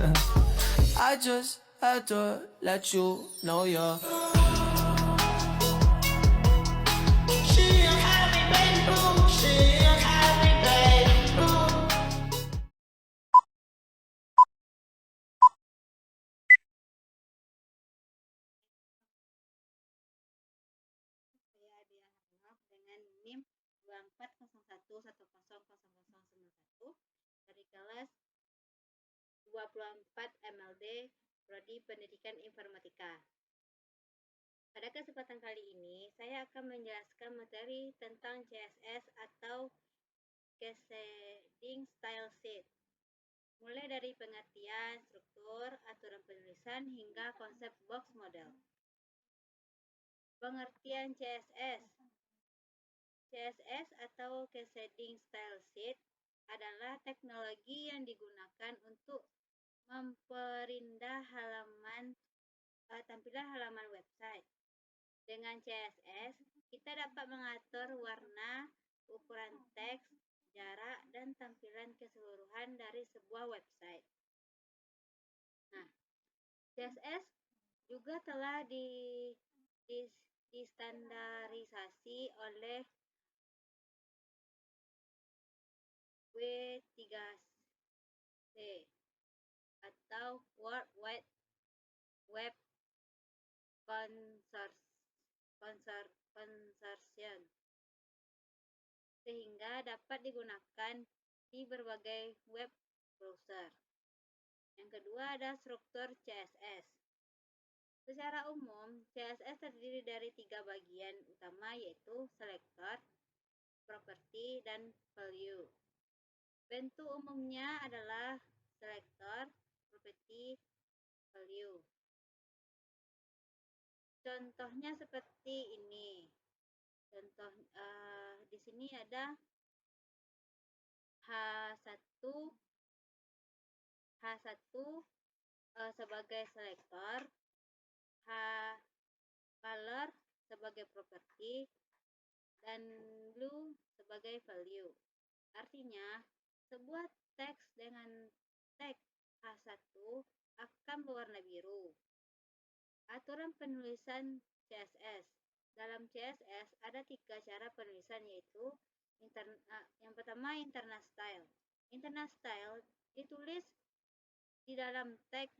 I just had to let you know you're. She a happy baby, she a happy baby. Saya Adia Harnov dengan NIM 2401100091 dari kelas 24 MLD Prodi Pendidikan Informatika. Pada kesempatan kali ini, saya akan menjelaskan materi tentang CSS atau Cascading Style Sheet, mulai dari pengertian, struktur, aturan penulisan, hingga konsep box model. Pengertian CSS. CSS atau Cascading Style Sheet adalah teknologi yang digunakan untuk memperindah tampilan halaman website. Dengan CSS, kita dapat mengatur warna, ukuran teks, jarak, dan tampilan keseluruhan dari sebuah website. Nah, CSS juga telah distandarisasi oleh W3C atau World Wide Web Consortium, sehingga dapat digunakan di berbagai web browser. Yang kedua ada struktur CSS. Secara umum, CSS terdiri dari 3 bagian utama, yaitu selector, property, dan value. Bentuk umumnya adalah selector, property, value. Contohnya seperti ini. Contoh di sini ada H1 sebagai selector, color sebagai property, dan blue sebagai value. Artinya, sebuah teks dengan teks H1 akan berwarna biru. Aturan penulisan CSS. Dalam CSS ada 3 cara penulisan, yaitu yang pertama internal style. Internal style ditulis di dalam teks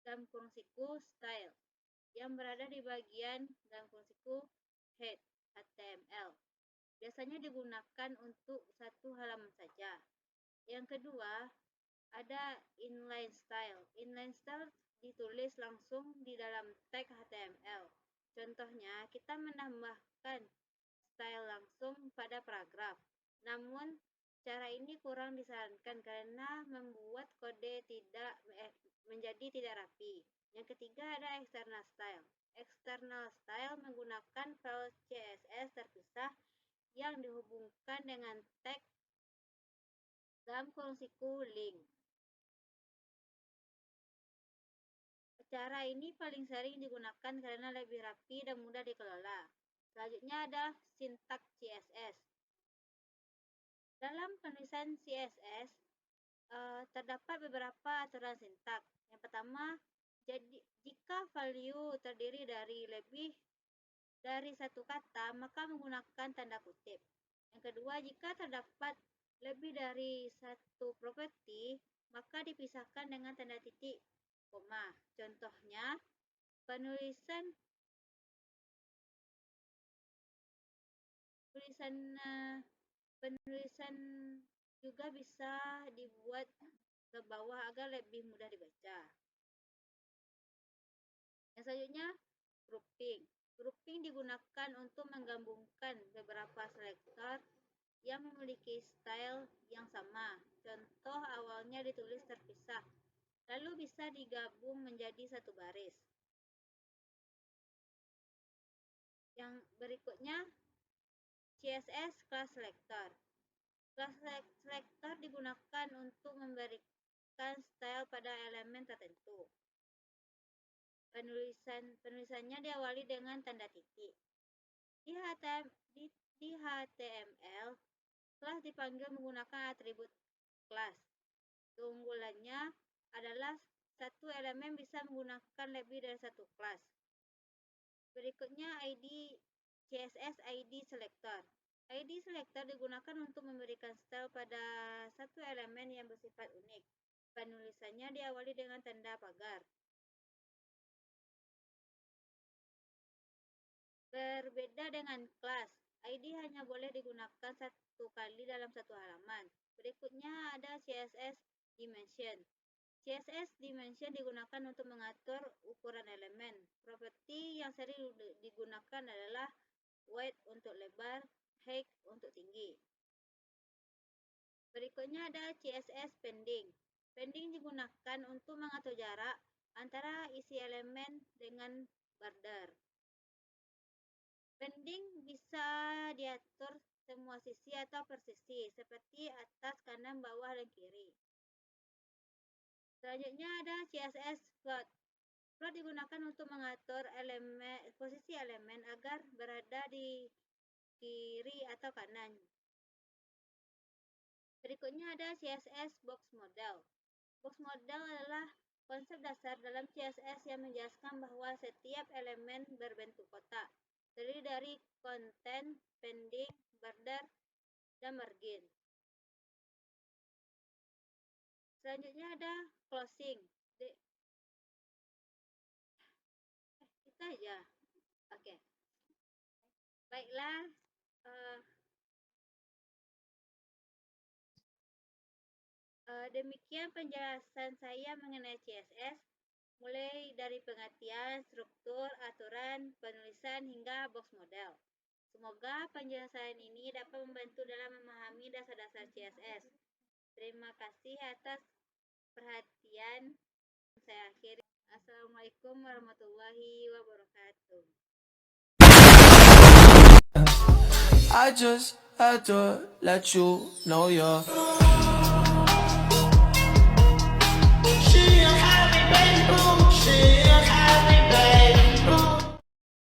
dalam kurung siku style yang berada di bagian dalam kurung siku head HTML. Biasanya digunakan untuk satu halaman saja. Yang kedua, ada inline style. Inline style ditulis langsung di dalam tag HTML. Contohnya, kita menambahkan style langsung pada paragraf. Namun, cara ini kurang disarankan karena membuat kode menjadi tidak rapi. Yang ketiga ada external style. External style menggunakan file CSS terpisah yang dihubungkan dengan tag dalam kurung siku link. Cara ini paling sering digunakan karena lebih rapi dan mudah dikelola. Selanjutnya ada sintaks CSS. Dalam penulisan CSS terdapat beberapa aturan sintaks. Yang pertama, jika value terdiri dari lebih dari satu kata, maka menggunakan tanda kutip. Yang kedua, jika terdapat lebih dari satu properti, maka dipisahkan dengan tanda titik, koma. Contohnya, penulisan juga bisa dibuat ke bawah agar lebih mudah dibaca. Yang selanjutnya, grouping. Grouping digunakan untuk menggabungkan beberapa selektor yang memiliki style yang sama. Contoh awalnya ditulis terpisah, lalu bisa digabung menjadi satu baris. Yang berikutnya, CSS Class Selector. Class Selector digunakan untuk memberikan style pada elemen tertentu. Penulisannya diawali dengan tanda titik. Di HTML, kelas dipanggil menggunakan atribut kelas. Keunggulannya adalah satu elemen bisa menggunakan lebih dari satu kelas. Berikutnya CSS ID Selector. ID Selector digunakan untuk memberikan style pada satu elemen yang bersifat unik. Penulisannya diawali dengan tanda pagar. Berbeda dengan kelas, ID hanya boleh digunakan satu kali dalam satu halaman. Berikutnya ada CSS Dimension. CSS Dimension digunakan untuk mengatur ukuran elemen. Properti yang sering digunakan adalah width untuk lebar, height untuk tinggi. Berikutnya ada CSS Padding. Padding digunakan untuk mengatur jarak antara isi elemen dengan border. Padding bisa diatur semua sisi atau per sisi, seperti atas, kanan, bawah, dan kiri. Selanjutnya ada CSS Float. Float digunakan untuk mengatur posisi elemen agar berada di kiri atau kanan. Berikutnya ada CSS Box Model. Box Model adalah konsep dasar dalam CSS yang menjelaskan bahwa setiap elemen berbentuk kotak, terdiri dari konten, padding, border, dan margin. Selanjutnya ada closing. Itu aja. Oke. Baiklah. Demikian penjelasan saya mengenai CSS, mulai dari pengertian, struktur, aturan, penulisan, hingga box model. Semoga penjelasan ini dapat membantu dalam memahami dasar-dasar CSS. Terima kasih atas perhatian. Saya akhiri. Assalamualaikum warahmatullahi wabarakatuh. I just had to let you know you're